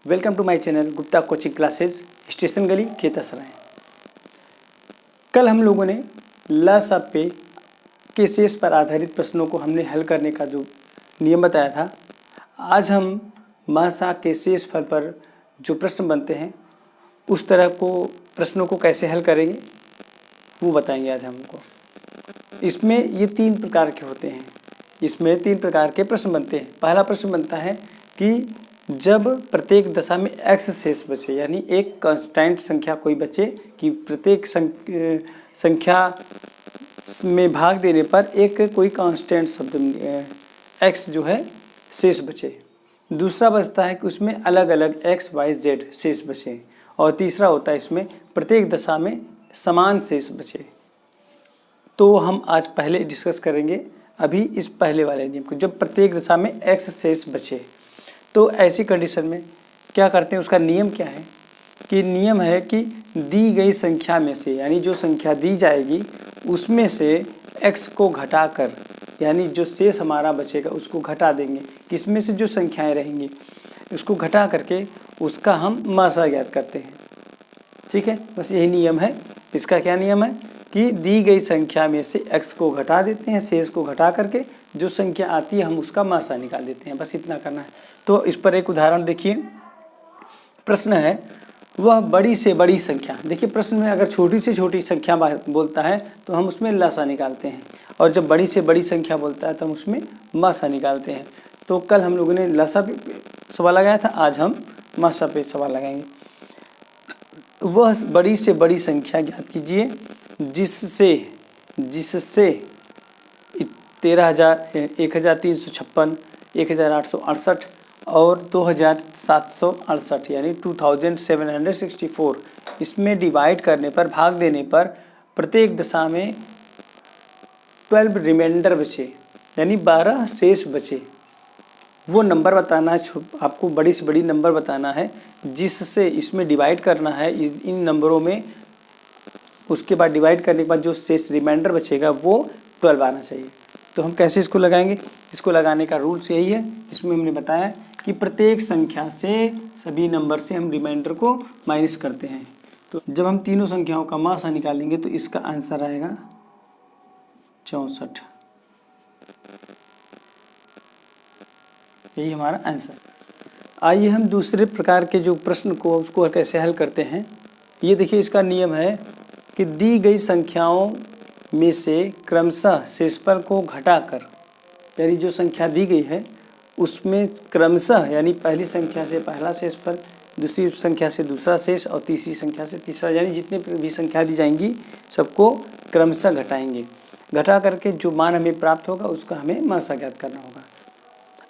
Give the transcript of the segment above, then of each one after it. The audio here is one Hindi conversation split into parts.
Welcome to my channel Gupta coaching classes, station गली खेतसराय। कल हम लोगों ने ल स पे के शेष पर आधारित प्रश्नों को हमने हल करने का जो नियम बताया था, आज हम म सा के शेष फल पर जो प्रश्न बनते हैं उस तरह को प्रश्नों को कैसे हल करेंगे वो बताएंगे आज हमको। इसमें ये 3 प्रकार के होते हैं। इसमें 3 प्रकार के प्रश्न बनते हैं। पहला प्रश्न बनता है कि जब प्रत्येक दशा में x शेष बचे, यानी एक कांस्टेंट संख्या कोई बचे कि प्रत्येक संख्या में भाग देने पर एक कोई कांस्टेंट शब्द x जो है शेष बचे। दूसरा बचता है कि उसमें अलग अलग x, y, z शेष बचे। और तीसरा होता है इसमें प्रत्येक दशा में समान शेष बचे। तो हम आज पहले डिस्कस करेंगे अभी इस पहले वाले नियम को। जब प्रत्येक दशा में x शेष बचे तो ऐसी कंडीशन में क्या करते हैं, उसका नियम क्या है कि नियम है कि दी गई संख्या में से, यानी जो संख्या दी जाएगी उसमें से x को घटाकर, यानी जो शेष हमारा बचेगा उसको घटा देंगे। किसमें से जो संख्याएं रहेंगी उसको घटा करके उसका हम मासा ज्ञात करते हैं। ठीक है, बस यही नियम है। इसका क्या नियम है कि दी गई संख्या में से x को घटा देते हैं, शेष को घटा करके जो संख्या आती है हम उसका मासा निकाल देते हैं। बस इतना करना है। तो इस पर एक उदाहरण देखिए। प्रश्न है वह बड़ी से बड़ी संख्या। देखिए प्रश्न में अगर छोटी से छोटी संख्या बोलता है तो हम उसमें लसा निकालते हैं, और जब बड़ी से बड़ी संख्या बोलता है तो हम उसमें मासा निकालते हैं। तो कल हम लोगों ने लसा पे सवाल लगाया था, आज हम मासा पे सवाल लगाएंगे। वह बड़ी से बड़ी संख्या ज्ञात कीजिए जिससे 13,356, 1,868 और 2,768 यानी 2,764 इसमें डिवाइड करने पर, भाग देने पर प्रत्येक दशा में 12 रिमाइंडर बचे, यानी 12 शेष बचे। वो नंबर बताना है, आपको बड़ी से बड़ी नंबर बताना है जिससे इसमें डिवाइड करना है इन नंबरों में। उसके बाद डिवाइड करने के बाद जो शेष रिमाइंडर बचेगा वो 12 आना चाहिए। तो हम कैसे इसको लगाएंगे? इसको लगाने का रूल्स यही है। इसमें हमने बताया कि प्रत्येक संख्या से, सभी नंबर से हम रिमाइंडर को माइनस करते हैं। तो जब हम तीनों संख्याओं का मासा निकालेंगे तो इसका आंसर आएगा 64। यही हमारा आंसर। आइए हम दूसरे प्रकार के जो प्रश्न को उसको कैसे हल करते हैं। ये देखिए, इसका नियम है कि दी गई संख्याओं में से क्रमशः शेषफल को घटाकर, यानी जो संख्या दी गई है उसमें क्रमशः, यानी पहली संख्या से पहला शेषफल, दूसरी संख्या से दूसरा शेष और तीसरी संख्या से तीसरा, यानी जितने भी संख्या दी जाएंगी सबको क्रमशः घटाएंगे। घटा करके जो मान हमें प्राप्त होगा उसका हमें मासा ज्ञात करना होगा।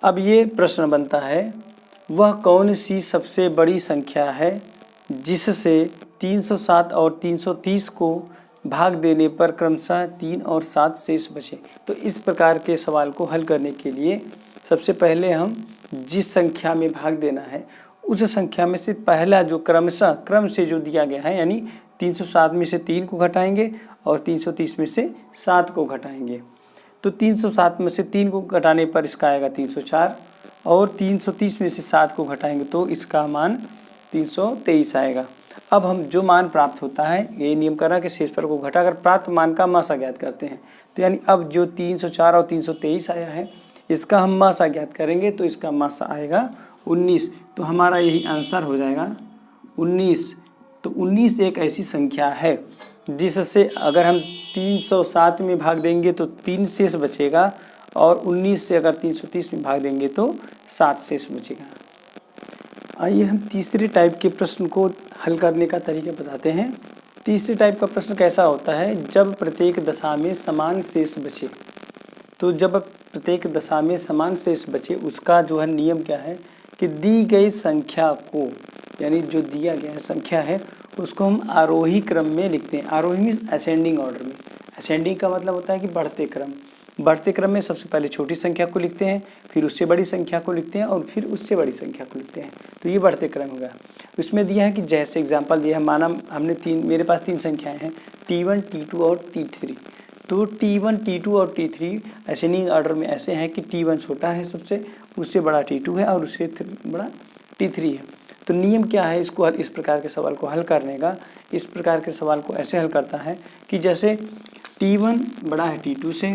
अब ये प्रश्न बनता है वह कौन सी सबसे बड़ी संख्या है जिससे 307 और 330 को भाग देने पर क्रमशः 3 और 7 शेष बचे। तो इस प्रकार के सवाल को हल करने के लिए सबसे पहले हम जिस संख्या में भाग देना है उस संख्या में से पहला जो क्रमशः क्रम से जो दिया गया है, यानी 307 में से 3 को घटाएंगे और 330 में से 7 को घटाएंगे। तो 307 में से 3 को घटाने पर इसका आएगा 304, और 330 में से 7 को घटाएंगे तो इसका मान 323 आएगा। अब हम जो मान प्राप्त होता है, ये नियम करना कि शेषफल को घटाकर प्राप्त मान का मासा ज्ञात करते हैं। तो यानी अब जो 304 और 323 आया है इसका हम मासा ज्ञात करेंगे तो इसका मासा आएगा 19। तो हमारा यही आंसर हो जाएगा 19। तो 19 एक ऐसी संख्या है जिससे अगर हम 307 में भाग देंगे तो 3 शेष बचेगा, और 19 से अगर 330 में भाग देंगे तो 7 शेष बचेगा। आइए हम तीसरे टाइप के प्रश्न को हल करने का तरीका बताते हैं। तीसरे टाइप का प्रश्न कैसा होता है, जब प्रत्येक दशा में समान शेष बचे। तो जब प्रत्येक दशा में समान शेष बचे उसका जो है नियम क्या है कि दी गई संख्या को, यानी जो दिया गया संख्या है उसको हम आरोही क्रम में लिखते हैं। आरोही मीन्स असेंडिंग ऑर्डर में। असेंडिंग का मतलब होता है कि बढ़ते क्रम। बढ़ते क्रम में सबसे पहले छोटी संख्या को लिखते हैं, फिर उससे बड़ी संख्या को लिखते हैं और फिर उससे बड़ी संख्या को लिखते हैं। तो ये बढ़ते क्रम होगा। उसमें दिया है कि जैसे एग्जांपल दिया है, माना हमने मेरे पास 3 संख्याएं हैं T1, T2 और T3। तो T1, T2 और T3 असेंडिंग ऑर्डर में ऐसे हैं कि T1 छोटा है सबसे, उससे बड़ा T2 है और उससे बड़ा T3 है। तो नियम क्या है इसको इस प्रकार के सवाल को हल करने का? इस प्रकार के सवाल को ऐसे हल करता है कि जैसे T1 बड़ा है T2 से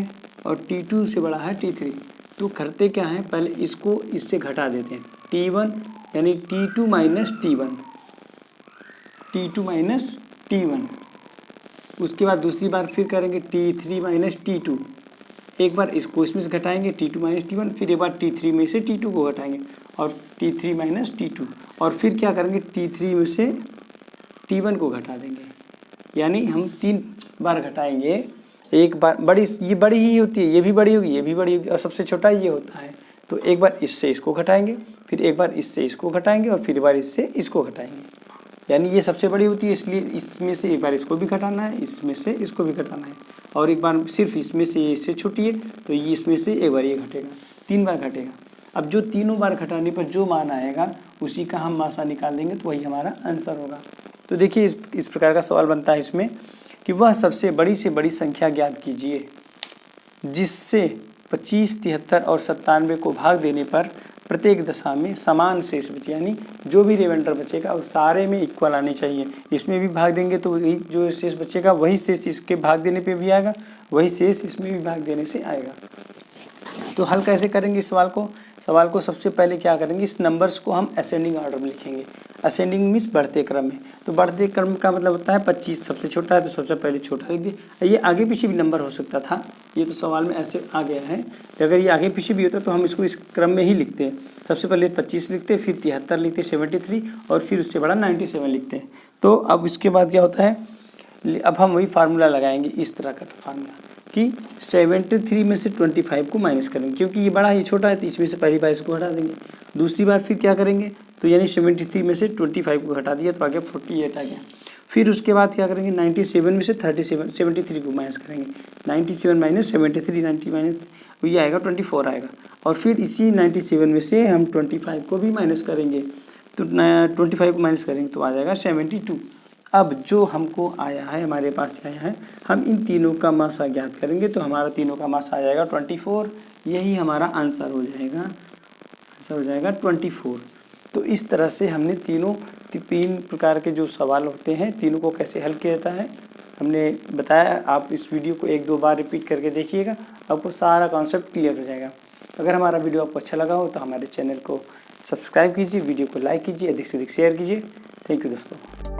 और T2 से बड़ा है T3, तो करते क्या है, पहले इसको इससे घटा देते हैं। T1 यानी T2 minus T1, T2 minus T1। उसके बाद दूसरी बार फिर करेंगे T3 माइनस T2, एक बार इसको इसमें से घटाएंगे T2 माइनस T1, फिर एक बार T3 में से T2 को घटाएंगे और T3 माइनस T2, और फिर क्या करेंगे T3 में से T1 को घटा देंगे। यानी हम 3 बार घटाएंगे, एक बार ये बड़ी ही होती है, ये भी बड़ी होगी, ये भी बड़ी होगी, और सबसे छोटा ये होता है। तो एक बार इससे इसको घटाएंगे, फिर एक बार इससे इसको घटाएंगे और फिर एक बार इससे इसको घटाएंगे। यानी ये सबसे बड़ी होती है, इसलिए इसमें से एक बार इसको भी घटाना है, इसमें से इसको भी घटाना है, और एक बार सिर्फ इसमें से ये इससे छोटी है तो ये इसमें से एक बार ये घटेगा, 3 बार घटेगा। अब जो तीनों बार घटाने पर जो मान आएगा उसी का हम मासा निकाल देंगे, तो वही हमारा आंसर होगा। तो देखिए इस प्रकार का सवाल बनता है इसमें कि वह सबसे बड़ी से बड़ी संख्या ज्ञात कीजिए जिससे 25, 73 और 97 को भाग देने पर प्रत्येक दशा में समान शेष बचे। यानी जो भी रिमाइंडर बचेगा वो सारे में इक्वल आने चाहिए। इसमें भी भाग देंगे तो वही जो शेष बचेगा वही शेष इसके भाग देने पे भी आएगा, वही शेष इसमें भी भाग देने से आएगा। तो हल कैसे करेंगे इस सवाल को सबसे पहले क्या करेंगे, इस नंबर्स को हम असेंडिंग ऑर्डर में लिखेंगे। असेंडिंग मीन्स बढ़ते क्रम में। तो बढ़ते क्रम का मतलब होता है 25 सबसे छोटा है तो सबसे पहले छोटा लिख दिए। ये आगे पीछे भी नंबर हो सकता था, ये तो सवाल में ऐसे आ गया है। अगर ये आगे पीछे भी होता तो हम इसको इस क्रम में ही लिखते हैं। सबसे पहले 25 लिखते, फिर 73 लिखते, 73 और फिर उससे बड़ा 97 लिखते हैं। तो अब इसके बाद क्या होता है, अब हम वही फार्मूला लगाएंगे, इस तरह का फार्मूला कि 73 में से 25 को माइनस करेंगे, क्योंकि ये बड़ा ही छोटा है तो इसमें से पहली बार इसको हटा देंगे। दूसरी बार फिर क्या करेंगे, तो यानी 73 में से 25 को हटा दिया तो आगे 48 आ गया। फिर उसके बाद क्या करेंगे, 97 में से 73 को माइनस करेंगे। 97 माइनस 73, 90 माइनस ये आएगा 24 आएगा। और फिर इसी 97 में से हम 25 को भी माइनस करेंगे, तो 25 को माइनस करेंगे तो आ जाएगा 72। अब जो हमको आया है, हमारे पास आया है, हम इन तीनों का मासा ज्ञात करेंगे तो हमारा तीनों का मासा आ जाएगा 24। यही हमारा आंसर हो जाएगा, आंसर हो जाएगा 24। तो इस तरह से हमने तीन प्रकार के जो सवाल होते हैं तीनों को कैसे हल किया जाता है हमने बताया। आप इस वीडियो को 1-2 बार रिपीट करके देखिएगा, आपको सारा कॉन्सेप्ट क्लियर हो जाएगा। अगर हमारा वीडियो आपको अच्छा लगा हो तो हमारे चैनल को सब्सक्राइब कीजिए, वीडियो को लाइक कीजिए, अधिक से अधिक शेयर कीजिए। थैंक यू दोस्तों।